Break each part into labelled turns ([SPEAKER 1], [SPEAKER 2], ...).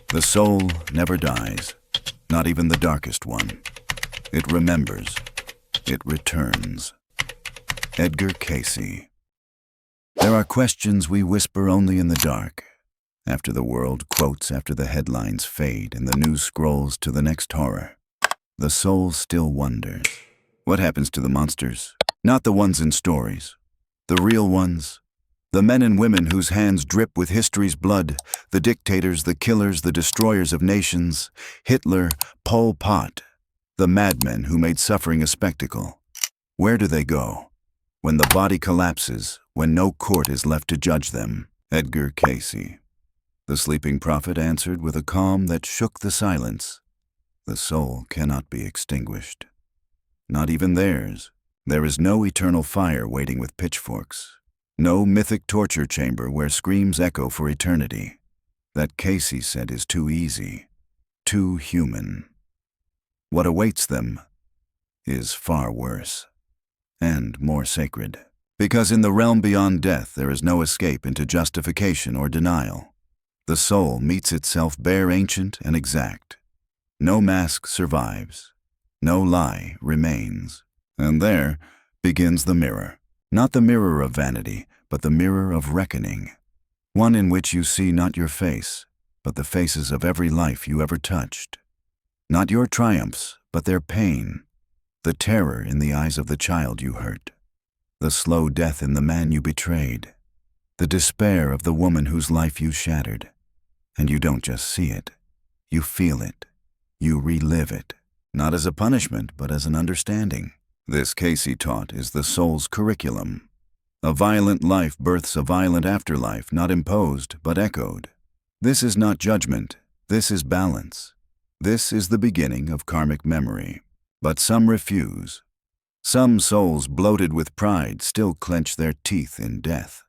[SPEAKER 1] The soul never dies, not even the darkest one. It remembers. It returns. Edgar Cayce. There are questions we whisper only in the dark, after the world quotes, after the headlines fade and the news scrolls to the next horror. The soul still wonders. What happens to the monsters? Not the ones in stories. The real ones. The men and women whose hands drip with history's blood. The dictators, the killers, the destroyers of nations. Hitler, Pol Pot. The madmen who made suffering a spectacle. Where do they go? When the body collapses, when no court is left to judge them. Edgar Cayce. The sleeping prophet answered with a calm that shook the silence. The soul cannot be extinguished. Not even theirs. There is no eternal fire waiting with pitchforks. No mythic torture chamber where screams echo for eternity. That Cayce said is too easy, too human. What awaits them is far worse and more sacred. Because in the realm beyond death there is no escape into justification or denial. The soul meets itself bare, ancient, and exact. No mask survives. No lie remains. And there begins the mirror. Not the mirror of vanity, but the mirror of reckoning. One in which you see not your face, but the faces of every life you ever touched. Not your triumphs, but their pain. The terror in the eyes of the child you hurt. The slow death in the man you betrayed. The despair of the woman whose life you shattered. And you don't just see it. You feel it. You relive it. Not as a punishment, but as an understanding. This, Cayce taught, is the soul's curriculum. A violent life births a violent afterlife, not imposed, but echoed. This is not judgment. This is balance. This is the beginning of karmic memory. But some refuse. Some souls bloated with pride still clench their teeth in death.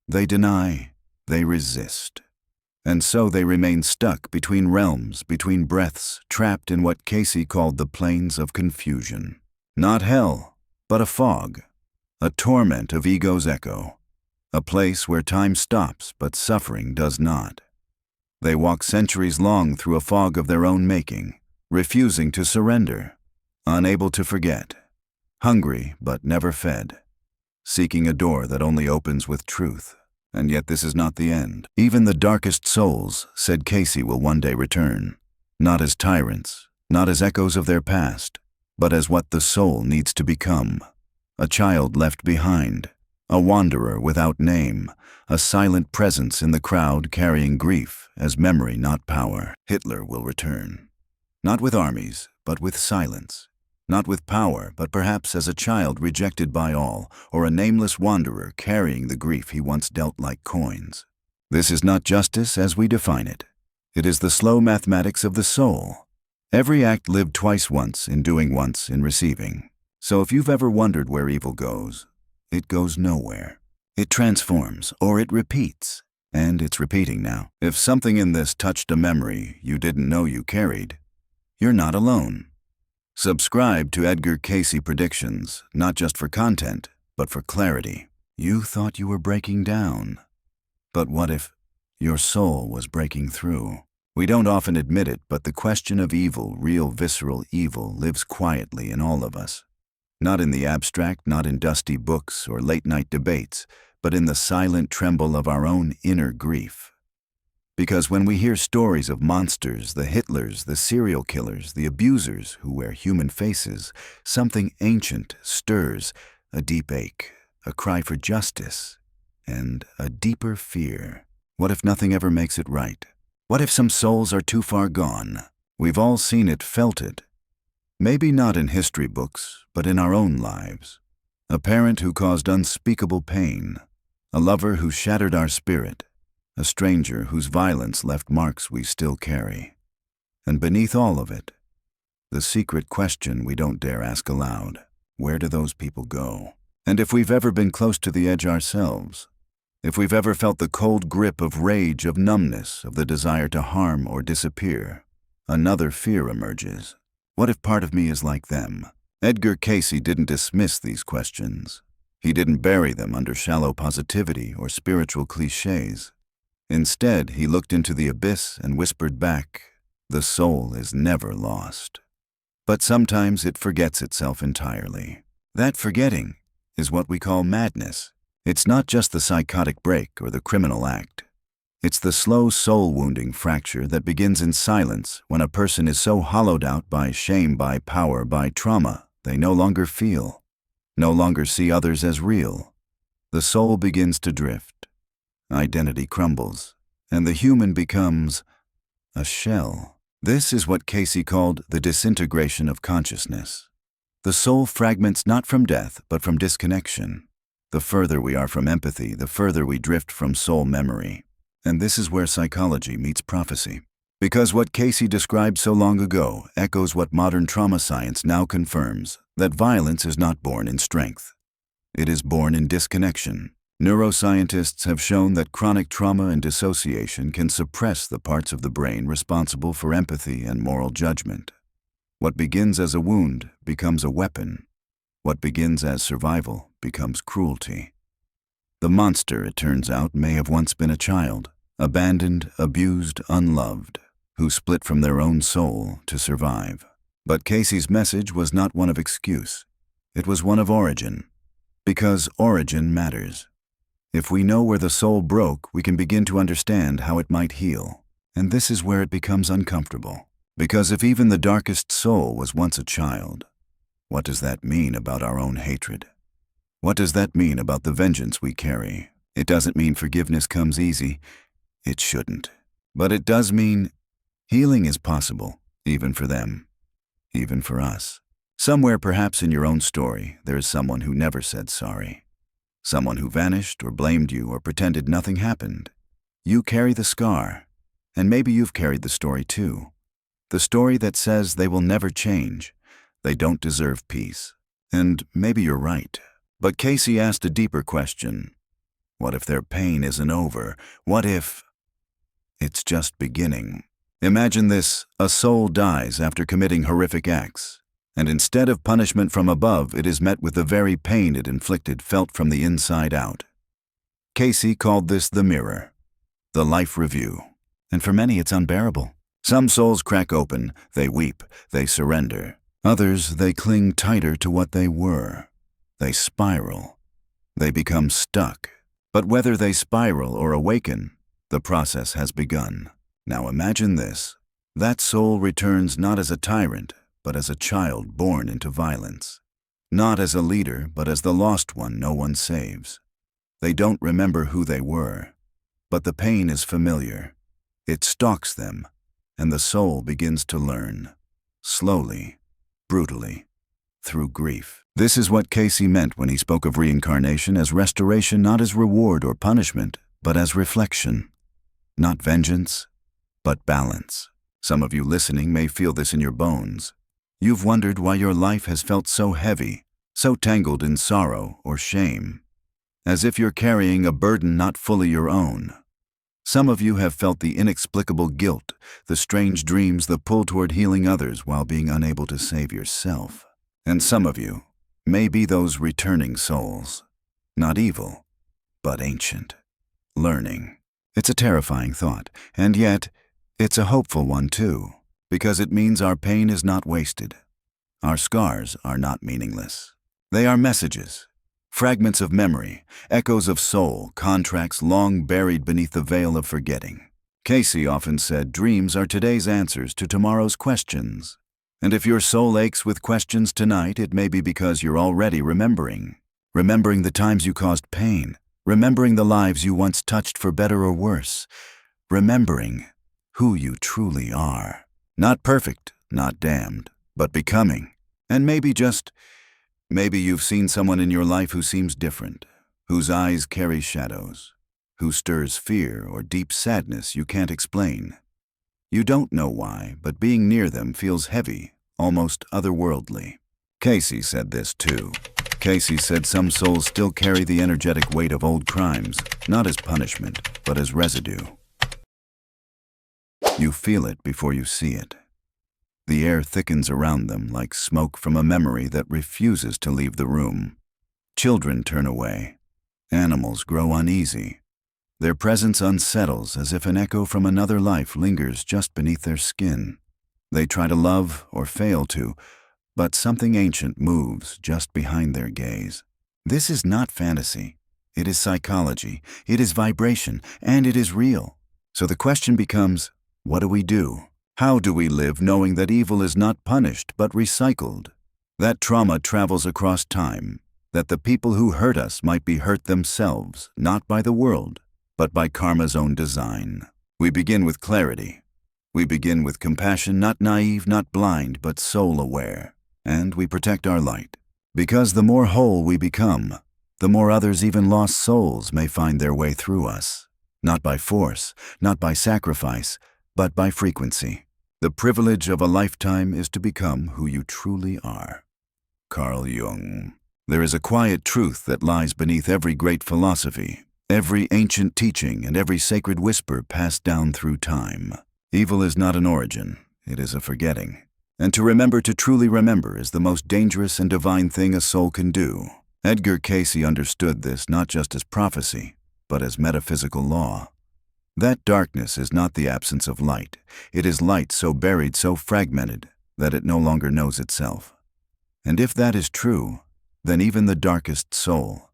[SPEAKER 1] They deny. They resist. And so they remain stuck between realms, between breaths, trapped in what Cayce called the plains of confusion. Not hell, but a fog, a torment of ego's echo, a place where time stops but suffering does not. They walk centuries long through a fog of their own making, refusing to surrender, unable to forget, hungry but never fed, seeking a door that only opens with truth. And yet this is not the end. Even the darkest souls, said Cayce, will one day return, not as tyrants, not as echoes of their past, but as what the soul needs to become. A child left behind, a wanderer without name, a silent presence in the crowd carrying grief as memory, not power. Hitler will return, not with armies, but with silence. Not with power, but perhaps as a child rejected by all, or a nameless wanderer carrying the grief he once dealt like coins. This is not justice as we define it. It is the slow mathematics of the soul. Every act lived twice once in doing once in receiving. So if you've ever wondered where evil goes, it goes nowhere. It transforms, or it repeats. And it's repeating now. If something in this touched a memory you didn't know you carried, you're not alone. Subscribe to Edgar Cayce Predictions, not just for content, but for clarity. You thought you were breaking down. But what if your soul was breaking through? We don't often admit it, but the question of evil, real visceral evil, lives quietly in all of us. Not in the abstract, not in dusty books or late-night debates, but in the silent tremble of our own inner grief. Because when we hear stories of monsters, the Hitlers, the serial killers, the abusers who wear human faces, something ancient stirs, a deep ache, a cry for justice, and a deeper fear. What if nothing ever makes it right? What if some souls are too far gone? We've all seen it, felt it. Maybe not in history books, but in our own lives. A parent who caused unspeakable pain. A lover who shattered our spirit. A stranger whose violence left marks we still carry. And beneath all of it, the secret question we don't dare ask aloud. Where do those people go? And if we've ever been close to the edge ourselves, if we've ever felt the cold grip of rage, of numbness, of the desire to harm or disappear, another fear emerges. What if part of me is like them? Edgar Cayce didn't dismiss these questions. He didn't bury them under shallow positivity or spiritual cliches. Instead, he looked into the abyss and whispered back, "The soul is never lost." But sometimes it forgets itself entirely. That forgetting is what we call madness. It's not just the psychotic break or the criminal act. It's the slow soul-wounding fracture that begins in silence when a person is so hollowed out by shame, by power, by trauma, they no longer feel, no longer see others as real. The soul begins to drift. Identity crumbles, and the human becomes a shell. This is what Cayce called the disintegration of consciousness. The soul fragments not from death, but from disconnection. The further we are from empathy, the further we drift from soul memory. And this is where psychology meets prophecy. Because what Cayce described so long ago echoes what modern trauma science now confirms, that violence is not born in strength. It is born in disconnection. Neuroscientists have shown that chronic trauma and dissociation can suppress the parts of the brain responsible for empathy and moral judgment. What begins as a wound becomes a weapon. What begins as survival becomes cruelty. The monster, it turns out, may have once been a child, abandoned, abused, unloved, who split from their own soul to survive. But Cayce's message was not one of excuse. It was one of origin, because origin matters. If we know where the soul broke, we can begin to understand how it might heal. And this is where it becomes uncomfortable. Because if even the darkest soul was once a child, what does that mean about our own hatred? What does that mean about the vengeance we carry? It doesn't mean forgiveness comes easy. It shouldn't. But it does mean healing is possible, even for them, even for us. Somewhere, perhaps in your own story, there is someone who never said sorry. Someone who vanished or blamed you or pretended nothing happened. You carry the scar, and maybe you've carried the story too. The story that says they will never change. They don't deserve peace. And maybe you're right. But Cayce asked a deeper question. What if their pain isn't over? What if it's just beginning? Imagine this: a soul dies after committing horrific acts, and instead of punishment from above, it is met with the very pain it inflicted felt from the inside out. Cayce called this the mirror, the life review. And for many, it's unbearable. Some souls crack open, they weep, they surrender. Others, they cling tighter to what they were. They spiral. They become stuck. But whether they spiral or awaken, the process has begun. Now imagine this. That soul returns not as a tyrant, but as a child born into violence. Not as a leader, but as the lost one no one saves. They don't remember who they were, but the pain is familiar. It stalks them, and the soul begins to learn. Slowly, brutally, through grief. This is what Cayce meant when he spoke of reincarnation as restoration, not as reward or punishment, but as reflection. Not vengeance, but balance. Some of you listening may feel this in your bones. You've wondered why your life has felt so heavy, so tangled in sorrow or shame, as if you're carrying a burden not fully your own. Some of you have felt the inexplicable guilt, the strange dreams, the pull toward healing others while being unable to save yourself. And some of you may be those returning souls, not evil, but ancient, learning. It's a terrifying thought, and yet it's a hopeful one too, because it means our pain is not wasted. Our scars are not meaningless. They are messages, fragments of memory, echoes of soul, contracts long buried beneath the veil of forgetting. Cayce often said dreams are today's answers to tomorrow's questions. And if your soul aches with questions tonight, it may be because you're already remembering. Remembering the times you caused pain. Remembering the lives you once touched for better or worse. Remembering who you truly are. Not perfect, not damned, but becoming. And maybe you've seen someone in your life who seems different, whose eyes carry shadows, who stirs fear or deep sadness you can't explain. You don't know why, but being near them feels heavy, almost otherworldly. Cayce said this too. Cayce said some souls still carry the energetic weight of old crimes, not as punishment, but as residue. You feel it before you see it. The air thickens around them like smoke from a memory that refuses to leave the room. Children turn away. Animals grow uneasy. Their presence unsettles as if an echo from another life lingers just beneath their skin. They try to love or fail to, but something ancient moves just behind their gaze. This is not fantasy. It is psychology, it is vibration, and it is real. So the question becomes, what do we do? How do we live knowing that evil is not punished but recycled? That trauma travels across time, that the people who hurt us might be hurt themselves, not by the world, but by karma's own design. We begin with clarity. We begin with compassion, not naive, not blind, but soul-aware. And we protect our light. Because the more whole we become, the more others, even lost souls, may find their way through us. Not by force, not by sacrifice, but by frequency. The privilege of a lifetime is to become who you truly are. Carl Jung. There is a quiet truth that lies beneath every great philosophy, every ancient teaching, and every sacred whisper passed down through time. Evil is not an origin, it is a forgetting. And to remember to truly remember is the most dangerous and divine thing a soul can do. Edgar Cayce understood this not just as prophecy, but as metaphysical law. That darkness is not the absence of light. It is light so buried, so fragmented, that it no longer knows itself. And if that is true, then even the darkest soul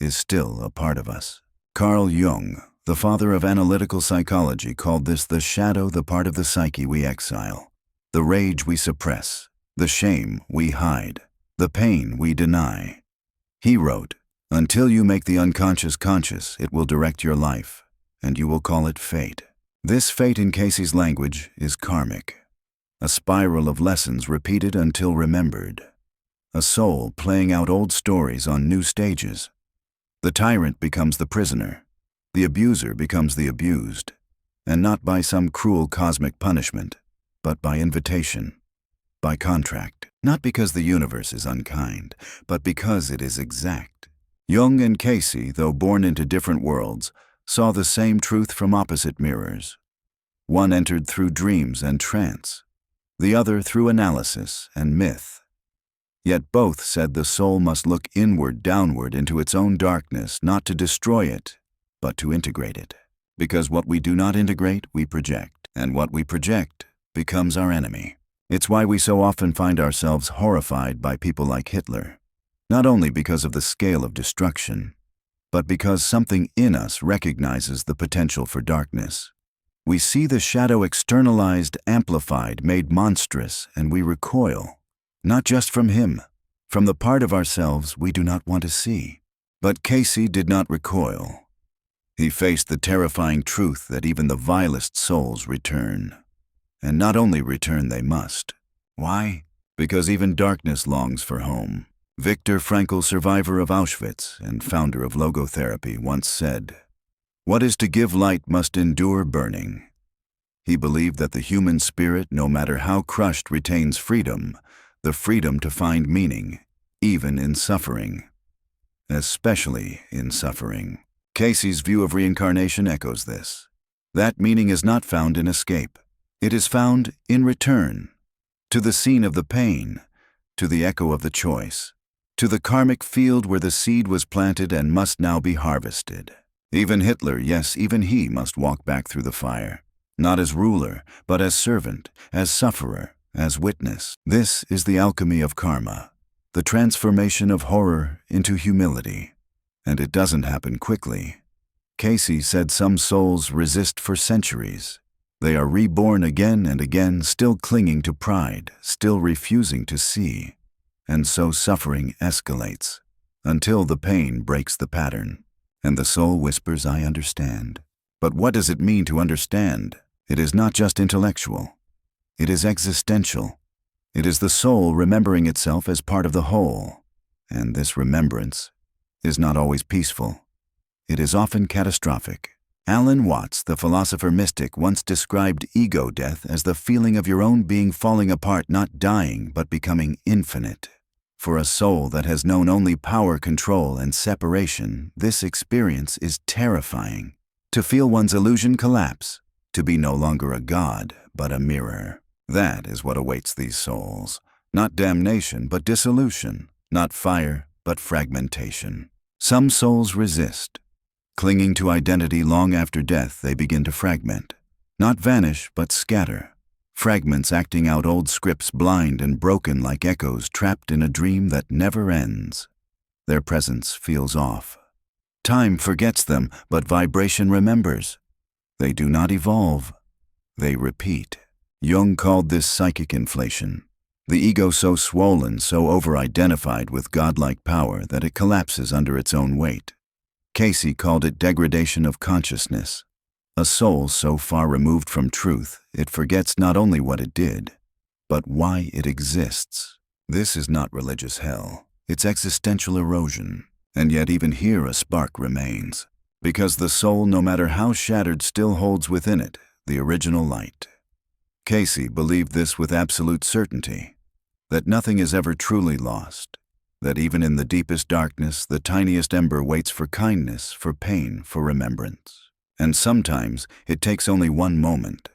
[SPEAKER 1] is still a part of us. Carl Jung, the father of analytical psychology, called this the shadow, the part of the psyche we exile, the rage we suppress, the shame we hide, the pain we deny. He wrote, "Until you make the unconscious conscious, it will direct your life, and you will call it fate." This fate, in Cayce's language, is karmic, a spiral of lessons repeated until remembered, a soul playing out old stories on new stages. The tyrant becomes the prisoner, the abuser becomes the abused, and not by some cruel cosmic punishment, but by invitation, by contract. Not because the universe is unkind, but because it is exact. Jung and Cayce, though born into different worlds, saw the same truth from opposite mirrors. One entered through dreams and trance, the other through analysis and myth. Yet both said the soul must look inward, downward into its own darkness, not to destroy it, but to integrate it. Because what we do not integrate, we project, and what we project becomes our enemy. It's why we so often find ourselves horrified by people like Hitler, not only because of the scale of destruction, but because something in us recognizes the potential for darkness. We see the shadow externalized, amplified, made monstrous, and we recoil, not just from him, from the part of ourselves we do not want to see. But Cayce did not recoil. He faced the terrifying truth that even the vilest souls return. And not only return, they must. Why? Because even darkness longs for home. Viktor Frankl, survivor of Auschwitz and founder of logotherapy, once said, "What is to give light must endure burning." He believed that the human spirit, no matter how crushed, retains freedom, the freedom to find meaning, even in suffering. Especially in suffering. Cayce's view of reincarnation echoes this. That meaning is not found in escape. It is found in return, to the scene of the pain, to the echo of the choice, to the karmic field where the seed was planted and must now be harvested. Even Hitler, yes, even he must walk back through the fire, not as ruler, but as servant, as sufferer, as witness. This is the alchemy of karma, the transformation of horror into humility. And it doesn't happen quickly. Cayce said some souls resist for centuries. They are reborn again and again, still clinging to pride, still refusing to see. And so suffering escalates, until the pain breaks the pattern. And the soul whispers, "I understand." But what does it mean to understand? It is not just intellectual. It is existential. It is the soul remembering itself as part of the whole. And this remembrance is not always peaceful. It is often catastrophic. Alan Watts, the philosopher-mystic, once described ego death as the feeling of your own being falling apart, not dying, but becoming infinite. For a soul that has known only power, control, and separation, this experience is terrifying. To feel one's illusion collapse, to be no longer a god, but a mirror. That is what awaits these souls. Not damnation, but dissolution. Not fire, but fragmentation. Some souls resist. Clinging to identity long after death, they begin to fragment. Not vanish, but scatter. Fragments acting out old scripts, blind and broken like echoes trapped in a dream that never ends. Their presence feels off. Time forgets them, but vibration remembers. They do not evolve. They repeat. Jung called this psychic inflation. The ego so swollen, so over-identified with godlike power that it collapses under its own weight. Cayce called it degradation of consciousness. A soul so far removed from truth, it forgets not only what it did, but why it exists. This is not religious hell. It's existential erosion. And yet even here a spark remains. Because the soul, no matter how shattered, still holds within it the original light. Cayce believed this with absolute certainty, that nothing is ever truly lost, that even in the deepest darkness, the tiniest ember waits for kindness, for pain, for remembrance. And sometimes it takes only one moment,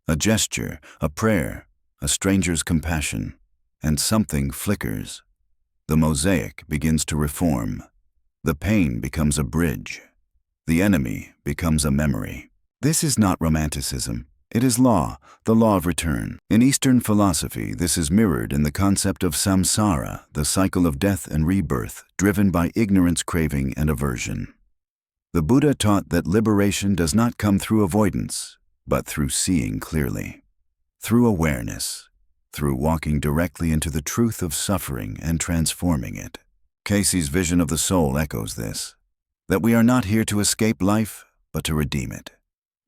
[SPEAKER 1] a gesture, a prayer, a stranger's compassion, and something flickers. The mosaic begins to reform. The pain becomes a bridge. The enemy becomes a memory. This is not romanticism. It is law, the law of return. In Eastern philosophy, this is mirrored in the concept of samsara, the cycle of death and rebirth, driven by ignorance, craving, and aversion. The Buddha taught that liberation does not come through avoidance, but through seeing clearly, through awareness, through walking directly into the truth of suffering and transforming it. Cayce's vision of the soul echoes this, that we are not here to escape life, but to redeem it,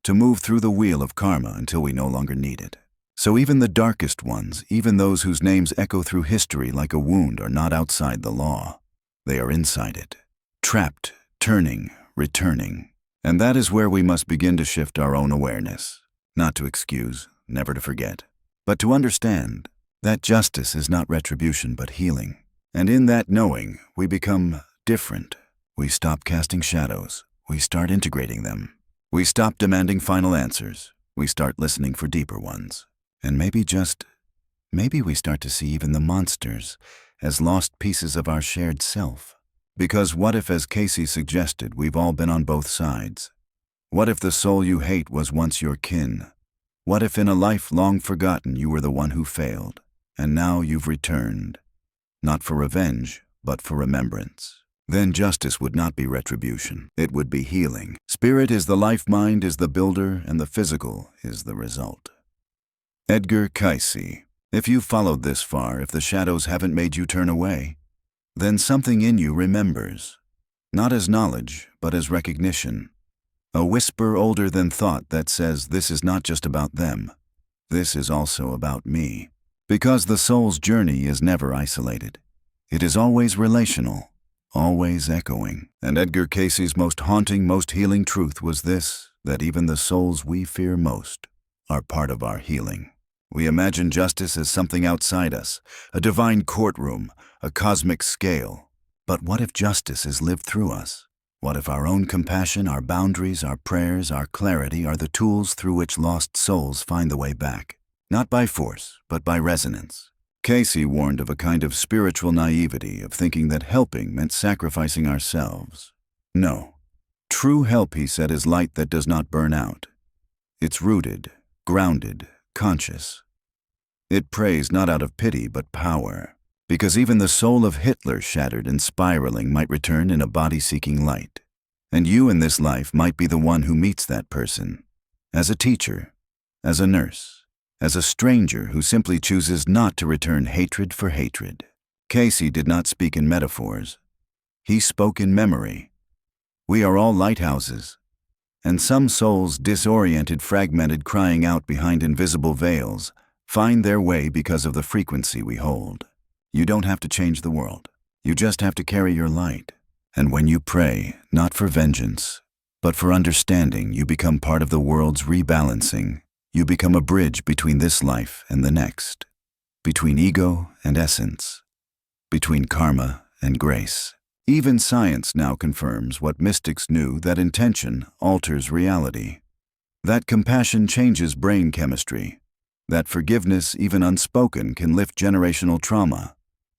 [SPEAKER 1] to move through the wheel of karma until we no longer need it. So even the darkest ones, even those whose names echo through history like a wound, are not outside the law. They are inside it, trapped, turning, returning. And that is where we must begin to shift our own awareness, not to excuse, never to forget, but to understand that justice is not retribution but healing. And in that knowing, we become different. We stop casting shadows. We start integrating them. We stop demanding final answers. We start listening for deeper ones. And maybe we start to see even the monsters as lost pieces of our shared self. Because what if, as Cayce suggested, we've all been on both sides? What if the soul you hate was once your kin? What if in a life long forgotten you were the one who failed, and now you've returned? Not for revenge, but for remembrance. Then justice would not be retribution. It would be healing. Spirit is the life, mind is the builder, and the physical is the result. Edgar Cayce. If you've followed this far, if the shadows haven't made you turn away, then something in you remembers. Not as knowledge, but as recognition. A whisper older than thought that says this is not just about them. This is also about me. Because the soul's journey is never isolated. It is always relational, always echoing. And Edgar Cayce's most haunting, most healing truth was this, that even the souls we fear most are part of our healing. We imagine justice as something outside us, a divine courtroom, a cosmic scale. But what if justice is lived through us? What if our own compassion, our boundaries, our prayers, our clarity are the tools through which lost souls find the way back? Not by force, but by resonance. Cayce warned of a kind of spiritual naivety of thinking that helping meant sacrificing ourselves. No. True help, he said, is light that does not burn out. It's rooted, grounded, conscious. It prays not out of pity, but power. Because even the soul of Hitler, shattered and spiraling, might return in a body-seeking light. And you in this life might be the one who meets that person. As a teacher, as a nurse, as a stranger who simply chooses not to return hatred for hatred. Cayce did not speak in metaphors. He spoke in memory. We are all lighthouses. And some souls, disoriented, fragmented, crying out behind invisible veils, find their way because of the frequency we hold. You don't have to change the world. You just have to carry your light. And when you pray, not for vengeance, but for understanding, you become part of the world's rebalancing. You become a bridge between this life and the next, between ego and essence, between karma and grace. Even science now confirms what mystics knew, that intention alters reality, that compassion changes brain chemistry, that forgiveness, even unspoken, can lift generational trauma.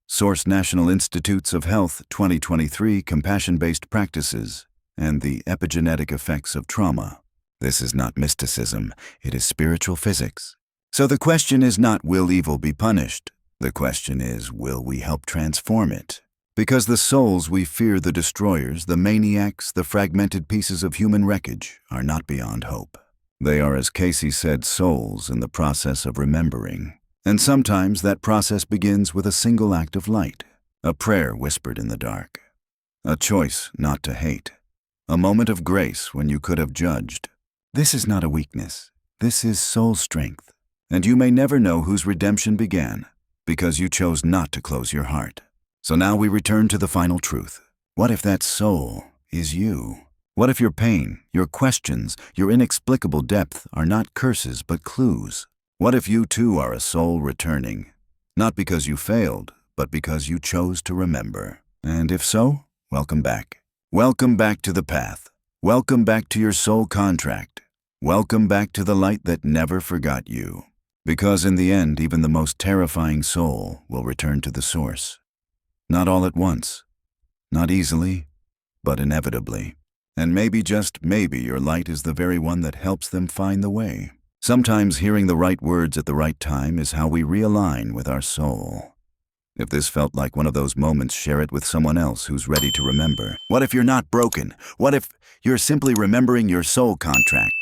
[SPEAKER 1] Source: National Institutes of Health, 2023, Compassion-Based Practices, and the epigenetic effects of trauma. This is not mysticism, it is spiritual physics. So the question is not, will evil be punished? The question is, will we help transform it? Because the souls we fear, the destroyers, the maniacs, the fragmented pieces of human wreckage, are not beyond hope. They are, as Cayce said, souls in the process of remembering. And sometimes that process begins with a single act of light, a prayer whispered in the dark, a choice not to hate, a moment of grace when you could have judged. This is not a weakness. This is soul strength. And you may never know whose redemption began, because you chose not to close your heart. So now we return to the final truth. What if that soul is you? What if your pain, your questions, your inexplicable depth are not curses but clues? What if you too are a soul returning, not because you failed, but because you chose to remember? And if so, welcome back. Welcome back to the path. Welcome back to your soul contract. Welcome back to the light that never forgot you. Because in the end, even the most terrifying soul will return to the source. Not all at once, not easily, but inevitably. And maybe, just maybe, your light is the very one that helps them find the way. Sometimes hearing the right words at the right time is how we realign with our soul. If this felt like one of those moments, share it with someone else who's ready to remember. What if you're not broken? What if you're simply remembering your soul contract?